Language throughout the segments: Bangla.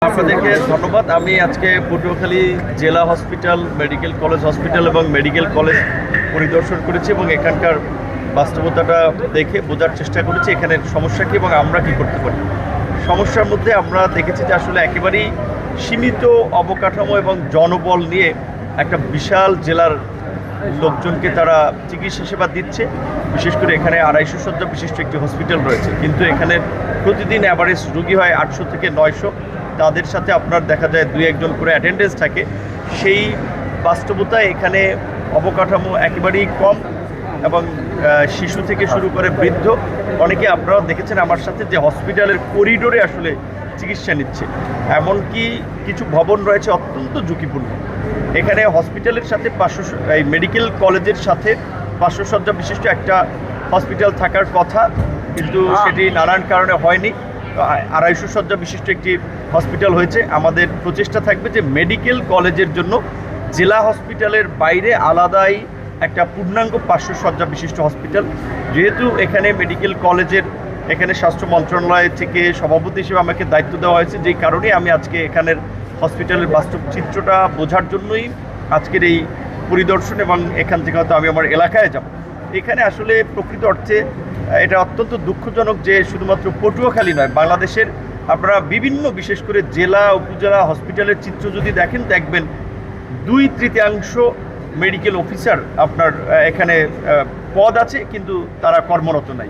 আপনাদেরকে ধন্যবাদ। আমি আজকে পটুয়াখালী জেলা হসপিটাল, মেডিকেল কলেজ হসপিটাল এবং মেডিকেল কলেজ পরিদর্শন করেছি এবং এখানকার বাস্তবতাটা দেখে বোঝার চেষ্টা করেছি এখানের সমস্যা কী এবং আমরা কী করতে পারি। সমস্যার মধ্যে আমরা দেখেছি যে আসলে একেবারেই সীমিত অবকাঠামো এবং জনবল নিয়ে একটা বিশাল জেলার লোকজনকে তারা চিকিৎসা সেবা দিচ্ছে। বিশেষ করে এখানে 250 শয্যা বিশিষ্ট একটি হসপিটাল রয়েছে, কিন্তু এখানে প্রতিদিন অ্যাভারেজ রুগী হয় 800 থেকে 900। তাদের সাথে আপনার দেখা যায় 2-1 করে অ্যাটেন্ডেন্স থাকে। সেই বাস্তবতায় এখানে অবকাঠামো একেবারেই কম এবং শিশু থেকে শুরু করে বৃদ্ধ অনেকে আপনারা দেখেছেন আমার সাথে যে হসপিটালের করিডোরে আসলে চিকিৎসা নিচ্ছে। এমনকি কিছু ভবন রয়েছে অত্যন্ত ঝুঁকিপূর্ণ। এখানে হসপিটালের সাথে 500, এই মেডিকেল কলেজের সাথে 500 শয্যা বিশিষ্ট একটা হসপিটাল থাকার কথা, কিন্তু সেটি নানান কারণে হয়নি। 250 শয্যা বিশিষ্ট একটি হসপিটাল হয়েছে। আমাদের প্রচেষ্টা থাকবে যে মেডিকেল কলেজের জন্য জেলা হসপিটালের বাইরে আলাদাই একটা পূর্ণাঙ্গ 500 শয্যা বিশিষ্ট হসপিটাল। যেহেতু এখানে মেডিকেল কলেজের এখানে স্বাস্থ্য মন্ত্রণালয় থেকে সভাপতি হিসেবে আমাকে দায়িত্ব দেওয়া হয়েছে, যেই কারণে আমি আজকে এখানের হসপিটালের বাস্তব চিত্রটা বোঝার জন্যই আজকের এই পরিদর্শন এবং এখান থেকে হয়তো আমি আমার এলাকায় যাব। এখানে আসলে প্রকৃত অর্থে এটা অত্যন্ত দুঃখজনক যে শুধুমাত্র পটুয়াখালী নয়, বাংলাদেশের আপনারা বিভিন্ন বিশেষ করে জেলা উপজেলা হসপিটালের চিত্র যদি দেখেন দেখবেন 2/3 মেডিকেল অফিসার আপনার এখানে পদ আছে কিন্তু তারা কর্মরত নাই।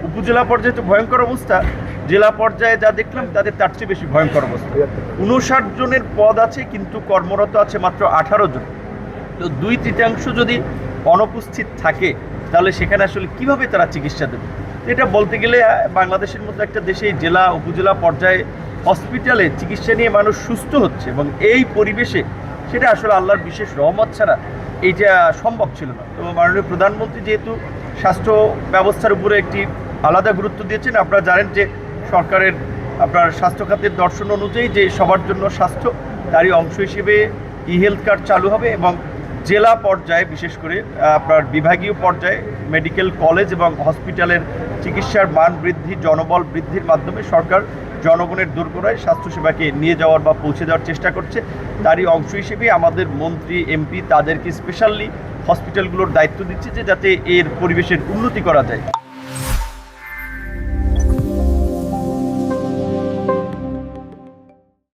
উপজেলা পর্যায়ে তো ভয়ঙ্কর অবস্থা, জেলা পর্যায়ে যা দেখলাম তাদের তার চেয়ে বেশি ভয়ঙ্কর অবস্থা। 59 জনের পদ আছে কিন্তু কর্মরত আছে মাত্র 18 জন। তো 2/3 যদি অনুপস্থিত থাকে তাহলে সেখানে আসলে কিভাবে তারা চিকিৎসা দেবে? এটা বলতে গেলে বাংলাদেশের মতো একটা দেশে জেলা উপজেলা পর্যায়ে হসপিটালে চিকিৎসা নিয়ে মানুষ সুস্থ হচ্ছে এবং এই পরিবেশে সেটা আসলে আল্লাহর বিশেষ রহমত ছাড়া এইটা সম্ভব ছিল না। তো মাননীয় প্রধানমন্ত্রী যেহেতু স্বাস্থ্য ব্যবস্থার উপরে একটি আলাদা গুরুত্ব দিয়েছেন, আপনারা জানেন যে সরকারের আপনার স্বাস্থ্য খাতের দর্শন অনুযায়ী যে সবার জন্য স্বাস্থ্য, তারই অংশ হিসেবে হেলথ কার্ড চালু হবে এবং জেলা পর্যায়ে বিশেষ করে আপনার বিভাগীয় পর্যায়ে মেডিকেল কলেজ এবং হসপিটালের চিকিৎসার মান বৃদ্ধি, জনবল বৃদ্ধির মাধ্যমে সরকার জনগণের দোরগোড়ায় স্বাস্থ্যসেবাকে নিয়ে যাওয়ার বা পৌঁছে দেওয়ার চেষ্টা করছে। তারই অংশ হিসেবে আমাদের মন্ত্রী এমপি তাদেরকে স্পেশালি হসপিটালগুলোর দায়িত্ব দিচ্ছে যে যাতে এর পরিবেশের উন্নতি করা যায়।